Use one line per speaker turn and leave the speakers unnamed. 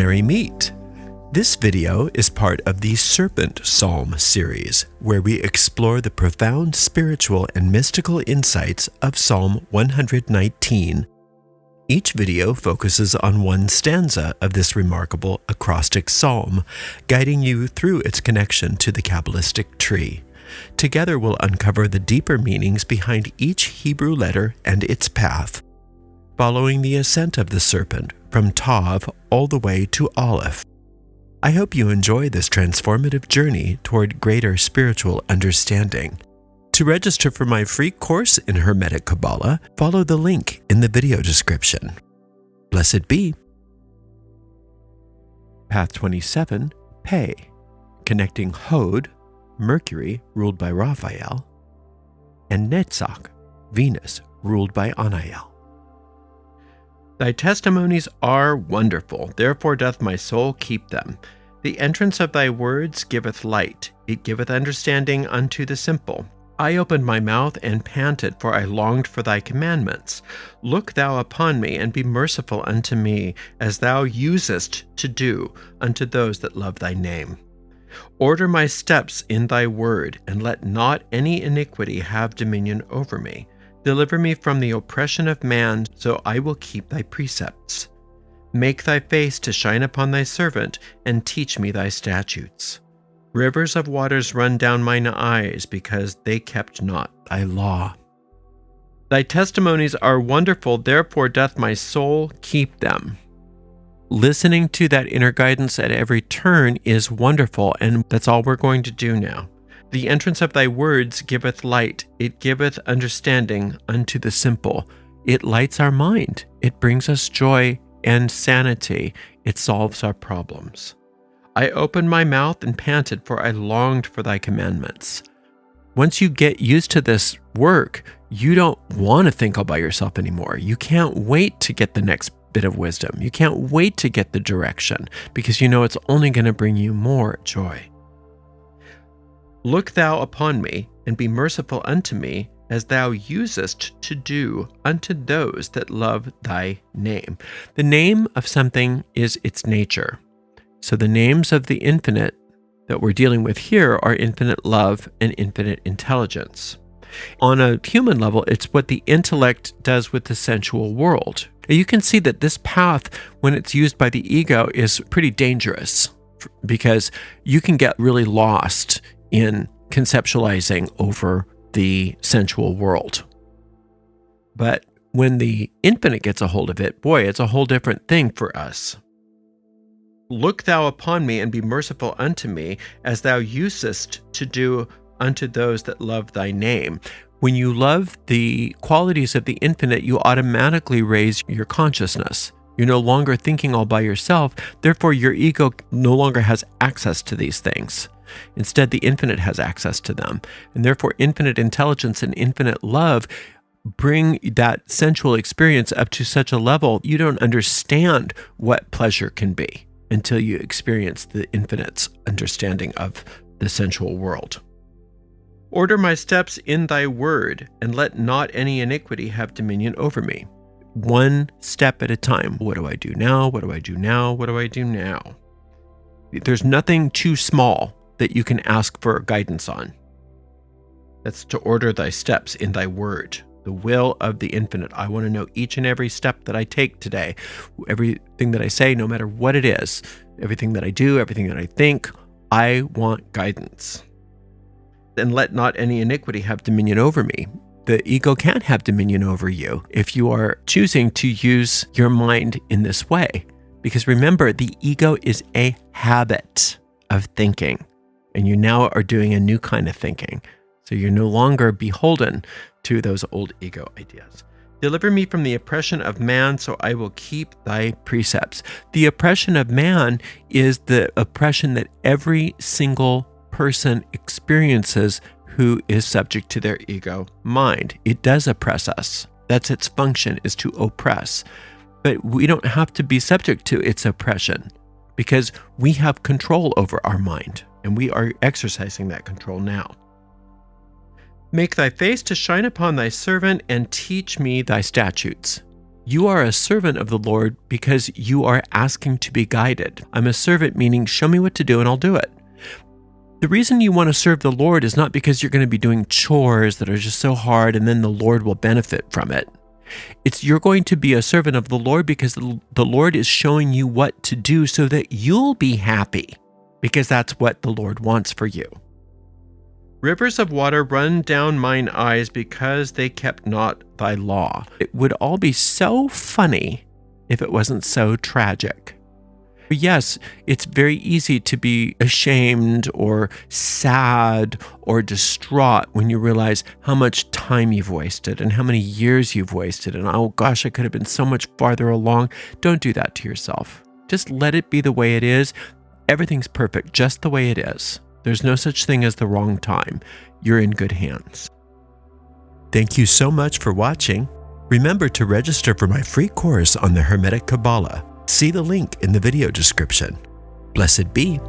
Merry Meet! This video is part of the Serpent Psalm series, where we explore the profound spiritual and mystical insights of Psalm 119. Each video focuses on one stanza of this remarkable acrostic psalm, guiding you through its connection to the Kabbalistic tree. Together we'll uncover the deeper meanings behind each Hebrew letter and its path, following the ascent of the serpent from Tav all the way to Aleph. I hope you enjoy this transformative journey toward greater spiritual understanding. To register for my free course in Hermetic Kabbalah, follow the link in the video description. Blessed be. Path 27, Pe, connecting Hod, Mercury, ruled by Raphael, and Netzach, Venus, ruled by Anael. Thy testimonies are wonderful, therefore doth my soul keep them. The entrance of thy words giveth light, it giveth understanding unto the simple. I opened my mouth and panted, for I longed for thy commandments. Look thou upon me, and be merciful unto me, as thou usest to do unto those that love thy name. Order my steps in thy word, and let not any iniquity have dominion over me. Deliver me from the oppression of man, so I will keep thy precepts. Make thy face to shine upon thy servant, and teach me thy statutes. Rivers of waters run down mine eyes, because they kept not thy law. Thy testimonies are wonderful, therefore doth my soul keep them. Listening to that inner guidance at every turn is wonderful, and that's all we're going to do now. The entrance of thy words giveth light, it giveth understanding unto the simple. It lights our mind, it brings us joy and sanity, it solves our problems. I opened my mouth and panted, for I longed for thy commandments. Once you get used to this work, you don't want to think all by yourself anymore. You can't wait to get the next bit of wisdom. You can't wait to get the direction, because you know it's only going to bring you more joy. Look thou upon me, and be merciful unto me, as thou usest to do unto those that love thy name. The name of something is its nature. So the names of the infinite that we're dealing with here are infinite love and infinite intelligence. On a human level, it's what the intellect does with the sensual world. You can see that this path, when it's used by the ego, is pretty dangerous, because you can get really lost in conceptualizing over the sensual world. But when the infinite gets a hold of it, boy, it's a whole different thing for us. Look thou upon me, and be merciful unto me, as thou usest to do unto those that love thy name. When you love the qualities of the infinite, you automatically raise your consciousness. You're no longer thinking all by yourself, therefore your ego no longer has access to these things. Instead, the infinite has access to them, and therefore infinite intelligence and infinite love bring that sensual experience up to such a level you don't understand what pleasure can be until you experience the infinite's understanding of the sensual world. Order my steps in thy word, and let not any iniquity have dominion over me. One step at a time. What do I do now? What do I do now? What do I do now? There's nothing too small that you can ask for guidance on. That's to order thy steps in thy word, the will of the infinite. I want to know each and every step that I take today, everything that I say, no matter what it is, everything that I do, everything that I think, I want guidance. And let not any iniquity have dominion over me. The ego can't have dominion over you if you are choosing to use your mind in this way. Because remember, the ego is a habit of thinking. And you now are doing a new kind of thinking. So you're no longer beholden to those old ego ideas. Deliver me from the oppression of man, so I will keep thy precepts. The oppression of man is the oppression that every single person experiences who is subject to their ego mind. It does oppress us. That's its function, is to oppress. But we don't have to be subject to its oppression, because we have control over our mind. And we are exercising that control now. Make thy face to shine upon thy servant, and teach me thy statutes. You are a servant of the Lord because you are asking to be guided. I'm a servant, meaning show me what to do and I'll do it. The reason you want to serve the Lord is not because you're going to be doing chores that are just so hard and then the Lord will benefit from it. It's you're going to be a servant of the Lord because the Lord is showing you what to do so that you'll be happy, because that's what the Lord wants for you. Rivers of water run down mine eyes because they kept not thy law. It would all be so funny if it wasn't so tragic. Yes, it's very easy to be ashamed or sad or distraught when you realize how much time you've wasted and how many years you've wasted. And oh gosh, I could have been so much farther along. Don't do that to yourself. Just let it be the way it is. Everything's perfect just the way it is. There's no such thing as the wrong time. You're in good hands. Thank you so much for watching. Remember to register for my free course on the Hermetic Kabbalah. See the link in the video description. Blessed be.